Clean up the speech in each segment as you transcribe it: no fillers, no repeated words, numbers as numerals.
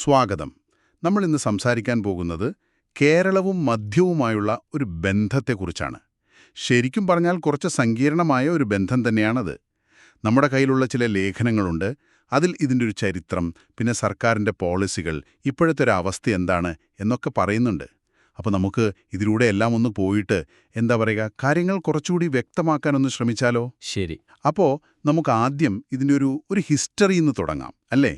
സ്വാഗതം. നമ്മൾ ഇന്ന് സംസാരിക്കാൻ പോകുന്നത് കേരളവും മദ്യവുമായുള്ള ഒരു ബന്ധത്തെക്കുറിച്ചാണ്. ശരിക്കും പറഞ്ഞാൽ കുറച്ച് സങ്കീർണമായ ഒരു ബന്ധം തന്നെയാണത്. നമ്മുടെ കയ്യിലുള്ള ചില ലേഖനങ്ങളുണ്ട്. അതിൽ ഇതിൻ്റെ ഒരു ചരിത്രം, പിന്നെ സർക്കാരിൻ്റെ പോളിസികൾ, ഇപ്പോഴത്തെ ഒരു അവസ്ഥ എന്താണ് എന്നൊക്കെ പറയുന്നുണ്ട്. അപ്പോൾ നമുക്ക് ഇതിലൂടെ എല്ലാം ഒന്ന് പോയിട്ട് എന്താ പറയുക, കാര്യങ്ങൾ കുറച്ചുകൂടി വ്യക്തമാക്കാനൊന്ന് ശ്രമിച്ചാലോ? ശരി. അപ്പോൾ നമുക്ക് ആദ്യം ഇതിൻ്റെ ഒരു ഹിസ്റ്ററിയിൽ നിന്ന് തുടങ്ങാം, അല്ലേ?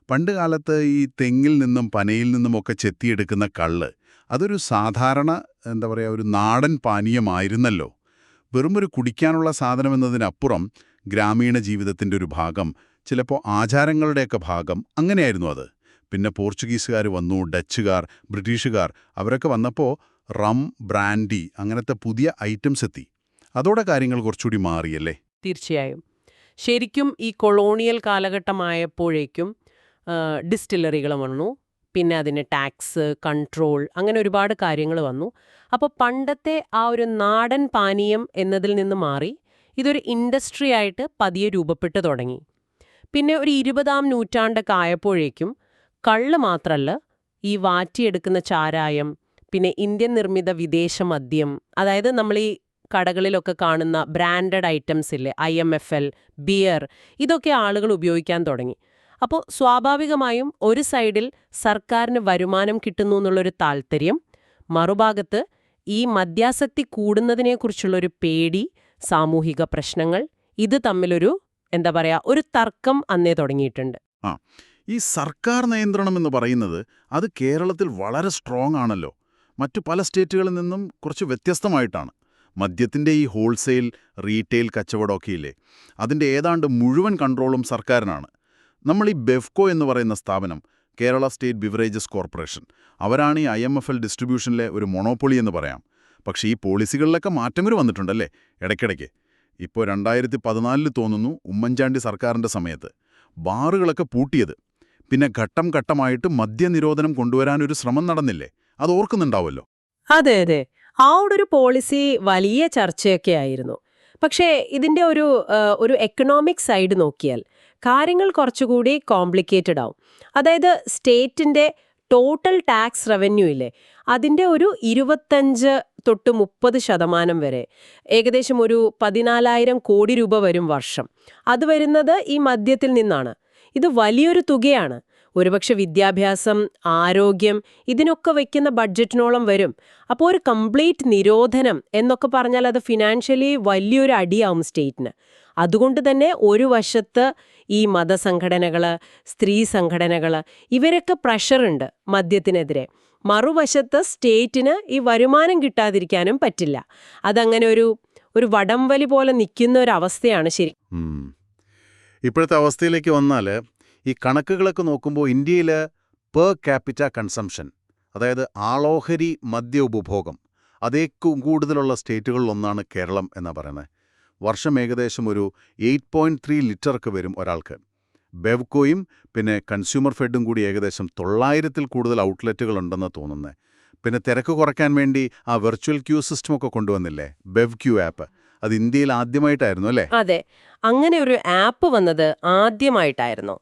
പണ്ട് കാലത്ത് ഈ തെങ്ങിൽ നിന്നും പനയിൽ നിന്നുമൊക്കെ ചെത്തിയെടുക്കുന്ന കള്ള് അതൊരു സാധാരണ എന്താ പറയുക ഒരു നാടൻ പാനീയമായിരുന്നല്ലോ. വെറുമൊരു കുടിക്കാനുള്ള സാധനമെന്നതിനപ്പുറം ഗ്രാമീണ ജീവിതത്തിൻ്റെ ഒരു ഭാഗം, ചിലപ്പോൾ ആചാരങ്ങളുടെയൊക്കെ ഭാഗം, അങ്ങനെയായിരുന്നു അത്. പിന്നെ പോർച്ചുഗീസുകാർ വന്നു, ഡച്ചുകാർ, ബ്രിട്ടീഷുകാർ, അവരൊക്കെ വന്നപ്പോൾ റം, ബ്രാൻഡി അങ്ങനത്തെ പുതിയ ഐറ്റംസ് എത്തി. അതോടെ കാര്യങ്ങൾ കുറച്ചുകൂടി മാറിയല്ലേ? തീർച്ചയായും. ശരിക്കും ഈ കൊളോണിയൽ കാലഘട്ടമായപ്പോഴേക്കും ഡിസ്റ്റിലറികൾ വന്നു. പിന്നെ അതിന് ടാക്സ്, കൺട്രോൾ, അങ്ങനെ ഒരുപാട് കാര്യങ്ങൾ വന്നു. അപ്പോൾ പണ്ടത്തെ ആ ഒരു നാടൻ പാനീയം എന്നതിൽ നിന്ന് മാറി ഇതൊരു ഇൻഡസ്ട്രി ആയിട്ട് പതിയെ രൂപപ്പെട്ടു തുടങ്ങി. പിന്നെ ഒരു 20-ാം നൂറ്റാണ്ടൊക്കെ ആയപ്പോഴേക്കും കള്ള് മാത്രമല്ല, ഈ വാറ്റിയെടുക്കുന്ന ചാരായം, പിന്നെ ഇന്ത്യൻ നിർമ്മിത വിദേശ മദ്യം, അതായത് നമ്മൾ ഈ കടകളിലൊക്കെ കാണുന്ന ബ്രാൻഡഡ് ഐറ്റംസ് ഇല്ലേ, IMFL, ബിയർ, ഇതൊക്കെ ആളുകൾ ഉപയോഗിക്കാൻ തുടങ്ങി. അപ്പോൾ സ്വാഭാവികമായും ഒരു സൈഡിൽ സർക്കാരിന് വരുമാനം കിട്ടുന്നു എന്നുള്ളൊരു താൽപ്പര്യം, മറുഭാഗത്ത് ഈ മദ്യാസക്തി കൂടുന്നതിനെക്കുറിച്ചുള്ളൊരു പേടി, സാമൂഹിക പ്രശ്നങ്ങൾ, ഇത് തമ്മിലൊരു എന്താ പറയുക ഒരു തർക്കം അന്നേ തുടങ്ങിയിട്ടുണ്ട്. ഈ സർക്കാർ നിയന്ത്രണം എന്ന് പറയുന്നത് അത് കേരളത്തിൽ വളരെ സ്ട്രോങ് ആണല്ലോ. മറ്റു പല സ്റ്റേറ്റുകളിൽ നിന്നും കുറച്ച് വ്യത്യസ്തമായിട്ടാണ്. മദ്യത്തിൻ്റെ ഈ ഹോൾസെയിൽ, റീറ്റെയിൽ കച്ചവടമൊക്കെ ഇല്ലേ, അതിൻ്റെ ഏതാണ്ട് മുഴുവൻ കൺട്രോളും സർക്കാരിനാണ്. നമ്മൾ ഈ ബെഫ്കോ എന്ന് പറയുന്ന സ്ഥാപനം, കേരള സ്റ്റേറ്റ് ബിവറേജസ് കോർപ്പറേഷൻ, അവരാണ് ഈ IMFL ഡിസ്ട്രിബ്യൂഷനിലെ ഒരു മൊണോപ്പൊളി എന്ന് പറയാം. പക്ഷേ ഈ പോളിസികളിലൊക്കെ മാറ്റങ്ങൾ വന്നിട്ടുണ്ടല്ലേ ഇടയ്ക്കിടയ്ക്ക്. ഇപ്പോൾ 2014 തോന്നുന്നു, ഉമ്മൻചാണ്ടി സർക്കാരിൻ്റെ സമയത്ത് ബാറുകളൊക്കെ പൂട്ടിയത്. പിന്നെ ഘട്ടം ഘട്ടമായിട്ട് മദ്യനിരോധനം കൊണ്ടുവരാനൊരു ശ്രമം നടന്നില്ലേ? അത് ഓർക്കുന്നുണ്ടാവുമല്ലോ. അതെ അതെ, ആ ഒരു പോളിസി വലിയ ചർച്ചയൊക്കെ ആയിരുന്നു. പക്ഷേ ഇതിൻ്റെ ഒരു എക്കണോമിക് സൈഡ് നോക്കിയാൽ കാര്യങ്ങൾ കുറച്ചുകൂടി കോംപ്ലിക്കേറ്റഡ് ആവും. അതായത് സ്റ്റേറ്റിൻ്റെ ടോട്ടൽ ടാക്സ് റവന്യൂ ഇല്ലേ, അതിൻ്റെ ഒരു 25-30% വരെ, ഏകദേശം ഒരു 14,000 കോടി രൂപ വരും വർഷം. അത് വരുന്നത് ഈ മദ്യത്തിൽ നിന്നാണ്. ഇത് വലിയൊരു തുകയാണ്. ഒരുപക്ഷെ വിദ്യാഭ്യാസം, ആരോഗ്യം, ഇതിനൊക്കെ വയ്ക്കുന്ന ബഡ്ജറ്റിനോളം വരും. അപ്പോൾ ഒരു കംപ്ലീറ്റ് നിരോധനം എന്നൊക്കെ പറഞ്ഞാൽ അത് ഫിനാൻഷ്യലി വലിയൊരു അടിയാവും സ്റ്റേറ്റിന്. അതുകൊണ്ട് തന്നെ ഒരു വശത്ത് ഈ മതസംഘടനകൾ, സ്ത്രീ സംഘടനകൾ, ഇവരൊക്കെ പ്രഷറുണ്ട് മദ്യത്തിനെതിരെ. മറുവശത്ത് സ്റ്റേറ്റിന് ഈ വരുമാനം കിട്ടാതിരിക്കാനും പറ്റില്ല. അതങ്ങനെ ഒരു വടംവലി പോലെ നിൽക്കുന്ന ഒരവസ്ഥയാണ്. ശരി. ഇപ്പോഴത്തെ അവസ്ഥയിലേക്ക് വന്നാൽ ഈ കണക്കുകളൊക്കെ നോക്കുമ്പോൾ ഇന്ത്യയിൽ പെർ ക്യാപിറ്റ കൺസംഷൻ, അതായത് ആളോഹരി മദ്യ ഉപഭോഗം, അതേക്കും കൂടുതലുള്ള സ്റ്റേറ്റുകളിലൊന്നാണ് കേരളം എന്നാണ് പറയുന്നത്. വർഷം ഏകദേശം ഒരു 8.3 ലിറ്ററൊക്കെ വരും ഒരാൾക്ക്. ബെവ്കോയും പിന്നെ കൺസ്യൂമർ ഫെഡും കൂടി ഏകദേശം 900-ൽ കൂടുതൽ ഔട്ട്ലെറ്റുകളുണ്ടെന്ന് തോന്നുന്നത്. പിന്നെ തിരക്ക് കുറയ്ക്കാൻ വേണ്ടി ആ വെർച്വൽ ക്യൂ സിസ്റ്റമൊക്കെ കൊണ്ടുവന്നില്ലേ, ബെവ്ക്യൂ ആപ്പ്, അത് ഇന്ത്യയിൽ ആദ്യമായിട്ടായിരുന്നു അല്ലേ? അതെ, അങ്ങനെ ഒരു ആപ്പ് വന്നത് ആദ്യമായിട്ടായിരുന്നു.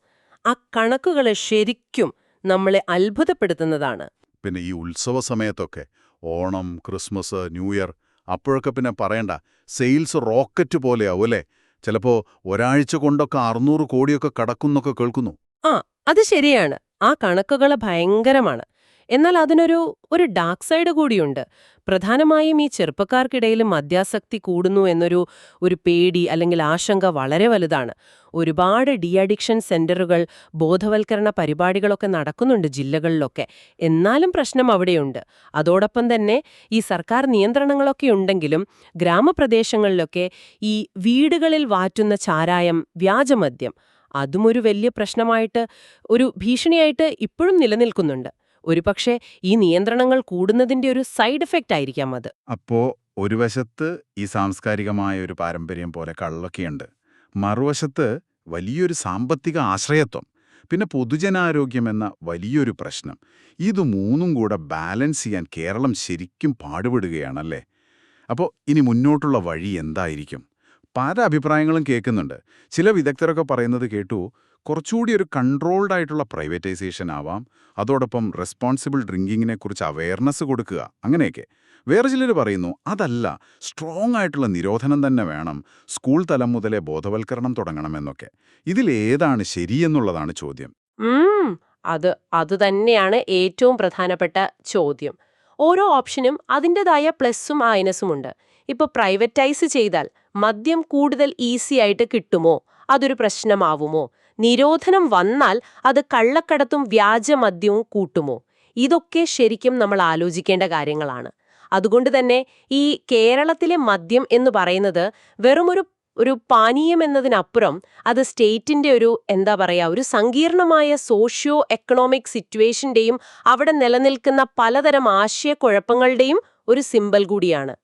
ആ കണക്കുകൾ ശരിക്കും നമ്മളെ അത്ഭുതപ്പെടുത്തുന്നതാണ്. പിന്നെ ഈ ഉത്സവ സമയത്തൊക്കെ, ഓണം, ക്രിസ്മസ്, ന്യൂ ഇയർ, അപ്പോഴൊക്കെ പിന്നെ പറയണ്ട, സെയിൽസ് റോക്കറ്റ് പോലെയാവും അല്ലേ? ചിലപ്പോൾ ഒരാഴ്ച കൊണ്ടൊക്കെ 600 കോടിയൊക്കെ കടക്കുന്നൊക്കെ കേൾക്കുന്നു. അത് ശരിയാണ്. ആ കണക്കുകൾ ഭയങ്കരമാണ്. എന്നാൽ അതിനൊരു ഡാർക്ക് സൈഡ് കൂടിയുണ്ട്. പ്രധാനമായും ഈ ചെറുപ്പക്കാർക്കിടയിൽ മദ്യാസക്തി കൂടുന്നു എന്നൊരു പേടി അല്ലെങ്കിൽ ആശങ്ക വളരെ വലുതാണ്. ഒരുപാട് ഡി അഡിക്ഷൻ സെന്ററുകൾ, ബോധവൽക്കരണ പരിപാടികളൊക്കെ നടക്കുന്നുണ്ട് ജില്ലകളിലൊക്കെ. എന്നാലും പ്രശ്നം അവിടെയുണ്ട്. അതോടൊപ്പം തന്നെ ഈ സർക്കാർ നിയന്ത്രണങ്ങളൊക്കെ ഉണ്ടെങ്കിലും ഗ്രാമപ്രദേശങ്ങളിലൊക്കെ ഈ വീടുകളിൽ വാറ്റുന്ന ചാരായം, വ്യാജമദ്യം, അതും ഒരു വലിയ പ്രശ്നമായിട്ട്, ഒരു ഭീഷണിയായിട്ട് ഇപ്പോഴും നിലനിൽക്കുന്നുണ്ട്. ഒരുപക്ഷെ ഈ നിയന്ത്രണങ്ങൾ കൂടുന്നതിന്റെ ഒരു സൈഡ് എഫക്റ്റ് ആയിരിക്കാം അത്. അപ്പോൾ ഒരു വശത്ത് ഈ സാംസ്കാരികമായ ഒരു പാരമ്പര്യം പോലെ കള്ളൊക്കെയുണ്ട്, മറുവശത്ത് വലിയൊരു സാമ്പത്തിക ആശ്രയത്വം, പിന്നെ പൊതുജനാരോഗ്യം എന്ന വലിയൊരു പ്രശ്നം. ഇത് മൂന്നും കൂടെ ബാലൻസ് ചെയ്യാൻ കേരളം ശരിക്കും പാടുപെടുകയാണല്ലേ? അപ്പോൾ ഇനി മുന്നോട്ടുള്ള വഴി എന്തായിരിക്കും? പല അഭിപ്രായങ്ങളും കേൾക്കുന്നുണ്ട്. ചില വിദഗ്ധരൊക്കെ പറയുന്നത് കേട്ടു, കുറച്ചുകൂടി ഒരു കൺട്രോൾഡ് ആയിട്ടുള്ള പ്രൈവറ്റൈസേഷൻ ആവാം, അതോടൊപ്പം റെസ്പോൺസിബിൾ ഡ്രിങ്കിങ്ങിനെ കുറിച്ച് അവയർനെസ് കൊടുക്കുക, അങ്ങനെയൊക്കെ. വേറെ ചിലർ പറയുന്നു അതല്ല, സ്ട്രോങ് ആയിട്ടുള്ള നിരോധനം തന്നെ വേണം, സ്കൂൾ തലം മുതലേ ബോധവൽക്കരണം തുടങ്ങണമെന്നൊക്കെ. ഇതിലേതാണ് ശരിയെന്നുള്ളതാണ് ചോദ്യം. ഉം, അത് തന്നെയാണ് ഏറ്റവും പ്രധാനപ്പെട്ട ചോദ്യം. ഓരോ ഓപ്ഷനും അതിൻ്റെതായ പ്ലസ്സും മൈനസും ഉണ്ട്. ഇപ്പോൾ പ്രൈവറ്റൈസ് ചെയ്താൽ മദ്യം കൂടുതൽ ഈസി ആയിട്ട് കിട്ടുമോ? അതൊരു പ്രശ്നമാവുമോ? നിരോധനം വന്നാൽ അത് കള്ളക്കടത്തും വ്യാജമദ്യവും കൂട്ടുമോ? ഇതൊക്കെ ശരിക്കും നമ്മൾ ആലോചിക്കേണ്ട കാര്യങ്ങളാണ്. അതുകൊണ്ട് തന്നെ ഈ കേരളത്തിലെ മദ്യം എന്ന് പറയുന്നത് വെറുമൊരു പാനീയം എന്നതിനപ്പുറം അത് സ്റ്റേറ്റിന്റെ ഒരു സങ്കീർണമായ സോഷ്യോ എക്കണോമിക് സിറ്റുവേഷന്റെയും അവിടെ നിലനിൽക്കുന്ന പലതരം ആശയക്കുഴപ്പങ്ങളുടെയും ഒരു സിമ്പൽ കൂടിയാണ്.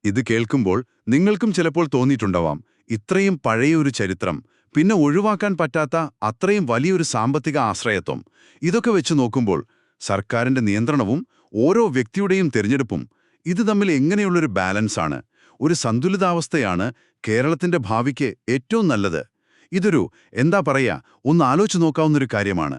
ഇത് കേൾക്കുമ്പോൾ നിങ്ങൾക്കും ചിലപ്പോൾ തോന്നിയിട്ടുണ്ടാവാം, ഇത്രയും പഴയൊരു ചരിത്രം, പിന്നെ ഒഴിവാക്കാൻ പറ്റാത്ത അത്രയും വലിയൊരു സാമ്പത്തിക ആശ്രയത്വം, ഇതൊക്കെ വെച്ച് നോക്കുമ്പോൾ സർക്കാരിന്റെ നിയന്ത്രണവും ഓരോ വ്യക്തിയുടെയും തിരഞ്ഞെടുപ്പും ഇത് തമ്മിൽ എങ്ങനെയുള്ളൊരു ബാലൻസാണ്, ഒരു സന്തുലിതാവസ്ഥയാണ് കേരളത്തിന്റെ ഭാവിക്ക് ഏറ്റവും നല്ലത്? ഇതൊരു ഒന്ന് ആലോചിച്ച് നോക്കാവുന്നൊരു കാര്യമാണ്.